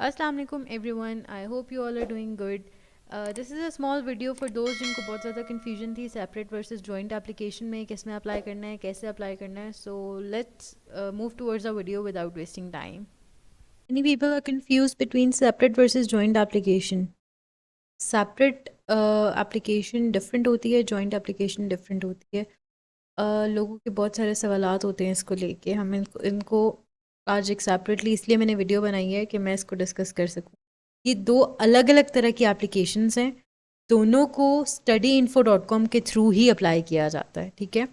Assalamu alaikum everyone. I hope you all are doing good. This is a small video for those जिनको बहुत ज़्यादा confusion थी separate versus joint application में किस में apply करना है कैसे apply करना है. So let's move towards our video without wasting time. Many people are confused between separate versus joint application. Separate application different होती है, joint application different होती है. लोगों के बहुत सारे सवालात होते हैं इसको लेके. हम इनको आज एक सेपरेटली इसलिए मैंने वीडियो बनाई है कि मैं इसको डिस्कस कर सकूं. ये दो अलग अलग तरह की एप्लीकेशंस हैं, दोनों को studyinfo.com के थ्रू ही अप्लाई किया जाता है, ठीक है.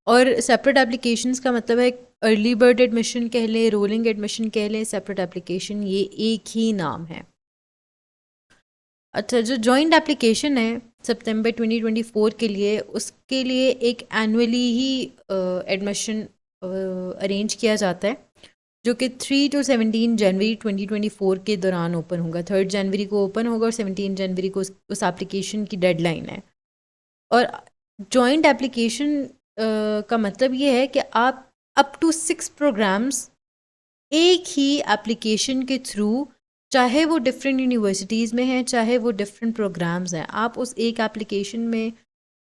और सेपरेट एप्लीकेशंस का मतलब है अर्ली बर्ड एडमिशन कह लें, रोलिंग एडमिशन कह लें, सेपरेट एप्लीकेशन ये एक ही नाम है. अच्छा, जो जॉइंट एप्लीकेशन है सितंबर 2024 के लिए, उसके लिए एक एनुअली ही एडमिशन अरेंज किया जाता है जो कि 3 to 17 जनवरी 2024 के दौरान ओपन होगा. 3 जनवरी को ओपन होगा और 17 जनवरी को उस एप्लीकेशन की डेडलाइन है. और जॉइंट एप्लीकेशन का मतलब ये है कि आप अप टू 6 प्रोग्राम्स एक ही एप्लीकेशन के थ्रू, चाहे वो डिफरेंट यूनिवर्सिटीज़ में हैं चाहे वो डिफरेंट प्रोग्राम्स हैं, आप उस एक एप्लीकेशन में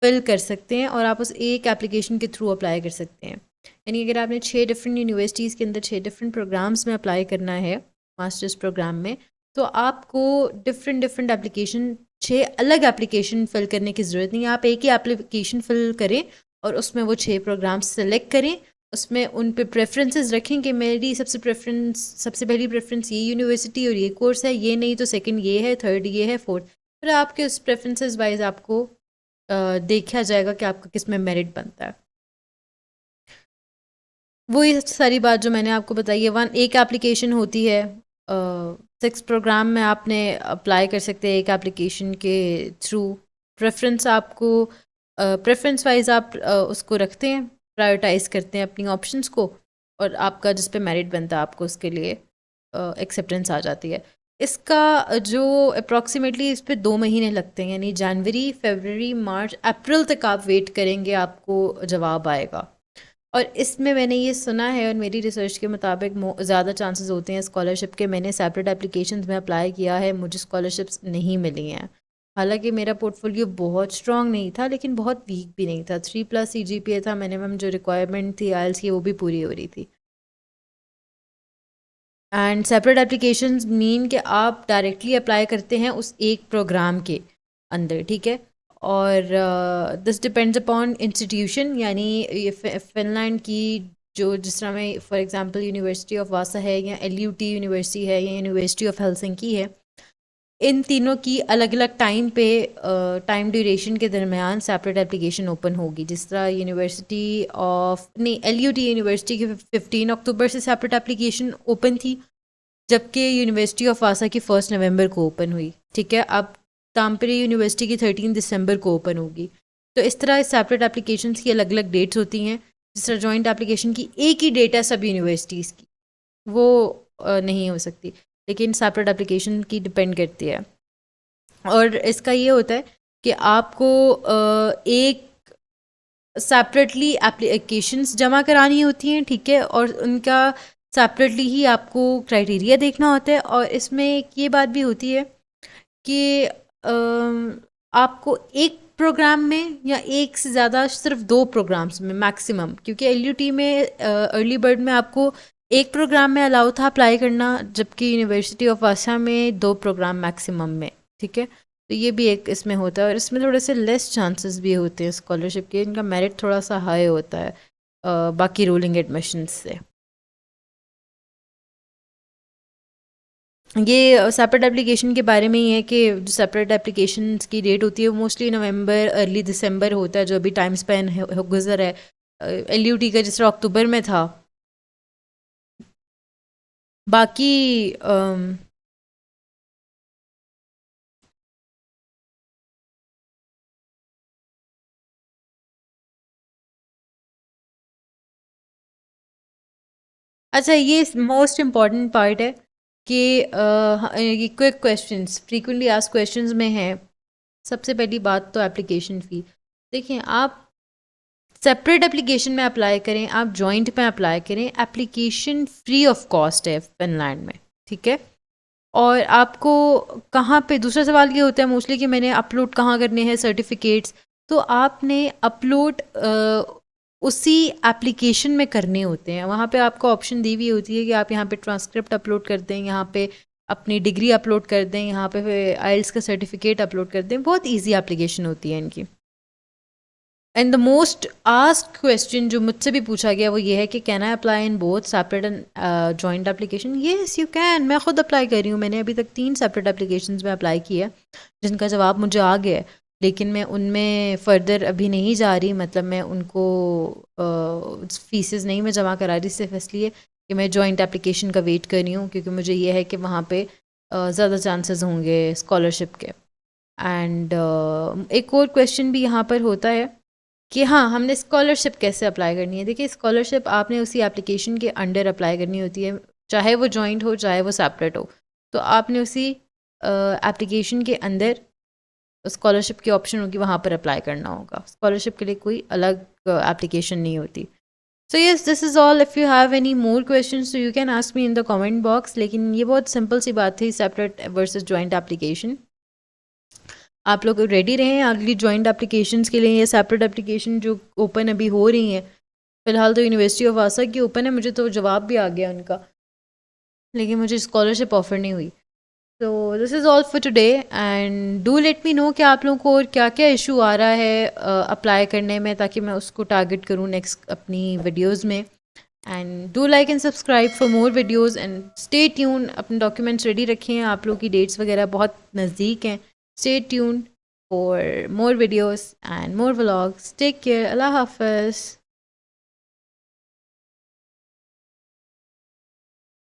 फिल कर सकते हैं और आप उस एक एप्लीकेशन के थ्रू अप्लाई कर सकते हैं. यानी अगर आपने 6 डिफरेंट यूनिवर्सिटीज़ के अंदर 6 डिफरेंट प्रोग्राम्स में अप्लाई करना है मास्टर्स प्रोग्राम में, तो आपको डिफरेंट डिफरेंट एप्लीकेशन 6 अलग एप्लीकेशन फ़िल करने की ज़रूरत नहीं है. आप एक ही एप्लीकेशन फ़िल करें और उसमें वो 6 प्रोग्राम्स सेलेक्ट करें, उसमें उन पे प्रेफरेंसेस रखें कि मेरी सबसे पहली प्रेफरेंस ये यूनिवर्सिटी और ये कोर्स है, ये नहीं तो सेकंड ये है, थर्ड ये है, फोर्थ. फिर आपके उस प्रेफरेंसेस वाइज आपको देखा जाएगा कि आपका किस में मेरिट बनता है. वो ये सारी बात जो मैंने आपको बताई है. एक एप्लीकेशन होती है, 6 प्रोग्राम में आपने अप्लाई कर सकते हैं एक एप्लीकेशन के थ्रू. प्रेफरेंस आपको प्रेफरेंस वाइज आप उसको रखते हैं, प्रायोरिटाइज करते हैं अपनी ऑप्शंस को, और आपका जिस पे मेरिट बनता है आपको उसके लिए एक्सेप्टेंस आ जाती है. इसका जो अप्रॉक्सीमेटली इस पे 2 महीने लगते हैं, यानी जनवरी, फरवरी, मार्च, अप्रैल तक आप वेट करेंगे, आपको जवाब आएगा. और इसमें मैंने ये सुना है और मेरी रिसर्च के मुताबिक ज़्यादा चांसेस होते हैं स्कॉलरशिप के. मैंने सेपरेट एप्लीकेशंस में अप्लाई किया है, मुझे स्कॉलरशिप्स नहीं मिली हैं. हालांकि मेरा पोर्टफोलियो बहुत स्ट्रॉन्ग नहीं था लेकिन बहुत वीक भी नहीं था. 3+ CGPA था मिनिमम, जो रिक्वायरमेंट थी IELTS की वो भी पूरी हो रही थी. एंड सेपरेट एप्लीकेशंस मीन कि आप डायरेक्टली अप्लाई करते हैं उस एक प्रोग्राम के अंदर, ठीक है. और दिस डिपेंड्स अपॉन इंस्टीट्यूशन, यानी ये फिनलैंड की जो, जिस तरह में फॉर एग्जांपल यूनिवर्सिटी ऑफ वासा है या LUT यूनिवर्सिटी है या यूनिवर्सिटी ऑफ हेलसिंकी है, इन तीनों की अलग अलग टाइम पे टाइम ड्यूरेशन के दरमियान सेपरेट एप्लीकेशन ओपन होगी. जिस तरह यूनिवर्सिटी ऑफ नहीं LUT यूनिवर्सिटी की 15 अक्टूबर से सेपरेट एप्लीकेशन ओपन थी, जबकि यूनिवर्सिटी ऑफ वासा की 1 नवंबर को ओपन हुई, ठीक है. अब तामपरी यूनिवर्सिटी की 13 दिसंबर को ओपन होगी. तो इस तरह सेपरेट एप्लीकेशंस की अलग अलग डेट्स होती हैं. जिस तरह जॉइंट एप्लीकेशन की एक ही डेट है सब यूनिवर्सिटीज़ की, वो नहीं हो सकती, लेकिन सेपरेट एप्लीकेशन की डिपेंड करती है. और इसका ये होता है कि आपको एक सेपरेटली एप्लीकेशंस जमा करानी होती हैं, ठीक है, और उनका सेपरेटली ही आपको क्राइटेरिया देखना होता है. और इसमें एक ये बात भी होती है कि आपको एक प्रोग्राम में या एक से ज़्यादा, सिर्फ 2 प्रोग्राम्स में मैक्सिमम, क्योंकि LUT में अर्ली बर्ड में आपको एक प्रोग्राम में अलाउ था अप्लाई करना, जबकि यूनिवर्सिटी ऑफ वासा में 2 प्रोग्राम मैक्सिमम में, ठीक है. तो ये भी एक इसमें होता है और इसमें थोड़े से लेस चांसेस भी होते हैं स्कॉलरशिप के. इनका मेरिट थोड़ा सा हाई होता है बाकी रोलिंग एडमिशन्स से. ये सेपरेट एप्लीकेशन के बारे में ही है कि जो सेपरेट एप्लीकेशन की डेट होती है वो मोस्टली नवंबर, अर्ली दिसंबर होता है, जो अभी टाइम स्पेन गुजर है. LUT का जिस तरह अक्टूबर में था. बाकी अच्छा, ये मोस्ट इम्पॉर्टेंट पार्ट है कि ये quick questions, frequently asked questions में है. सबसे पहली बात तो एप्लीकेशन फ़ी. देखिए, आप सेपरेट एप्लीकेशन में अप्लाई करें, आप जॉइंट में अप्लाई करें, एप्लीकेशन फ्री ऑफ कॉस्ट है फिनलैंड में, ठीक है। और आपको कहाँ पे, दूसरा सवाल ये होता है मोस्टली कि मैंने अपलोड कहाँ करने हैं सर्टिफिकेट्स, तो आपने अपलोड उसी एप्लीकेशन में करने होते हैं। वहाँ पे आपको ऑप्शन दी हुई होती है कि आप यहाँ पे ट्रांसक्रिप्ट अपलोड कर दें, यहाँ पे अपनी डिग्री अपलोड कर दें, यहाँ पे आइल्स का सर्टिफिकेट अपलोड कर दें। बहुत ईजी एप्लीकेशन होती है इनकी। And the most asked question जो मुझसे भी पूछा गया वो ये है कि can I apply in both separate and joint application. Yes you can. मैं खुद अप्लाई कर रही हूँ, मैंने अभी तक 3 सेपरेट एप्लीकेशंस में अप्लाई किया जिनका जवाब मुझे आ गया है, लेकिन मैं उनमें फ़र्दर अभी नहीं जा रही। मतलब मैं उनको फीसेस नहीं मैं जमा करा रही, सिर्फ इसलिए कि मैं जॉइंट एप्लीकेशन का वेट कर रही हूँ, क्योंकि मुझे ये है कि वहाँ पे ज़्यादा चांसेस होंगे स्कॉलरशिप के। एंड एक और क्वेश्चन भी यहाँ पर होता है कि हाँ, हमने स्कॉलरशिप कैसे अप्लाई करनी है। देखिए, स्कॉलरशिप आपने उसी एप्लीकेशन के अंडर अप्लाई करनी होती है, चाहे वो जॉइंट हो चाहे वो सेपरेट हो। तो आपने उसी एप्लीकेशन के अंदर स्कॉलरशिप की ऑप्शन होगी, वहाँ पर अप्लाई करना होगा। स्कॉलरशिप के लिए कोई अलग एप्लीकेशन नहीं होती। So yes, this is all. If you have any more questions तो you can ask me in the comment box. लेकिन ये बहुत सिंपल सी बात थी, सेपरेट वर्सेस जॉइंट एप्लीकेशन। आप लोग रेडी रहें अगली जॉइंट एप्लीकेशंस के लिए या सेपरेट एप्लीकेशन जो ओपन अभी हो रही हैं। फ़िलहाल तो यूनिवर्सिटी ऑफ आसा की ओपन है, मुझे तो जवाब भी आ गया उनका, लेकिन मुझे स्कॉलरशिप ऑफर नहीं हुई। तो this is all for today and do let me know कि आप लोगों को और क्या क्या इशू आ रहा है अप्लाई करने में, ताकि मैं उसको टारगेट करूँ नेक्स्ट अपनी वीडियोज़ में। And do like and subscribe for more videos and stay tune. अपने डॉक्यूमेंट्स रेडी रखें, आप लोग की डेट्स वगैरह बहुत नज़दीक हैं। Stay tune for more videos and more vlogs. Take care. Allah Hafiz.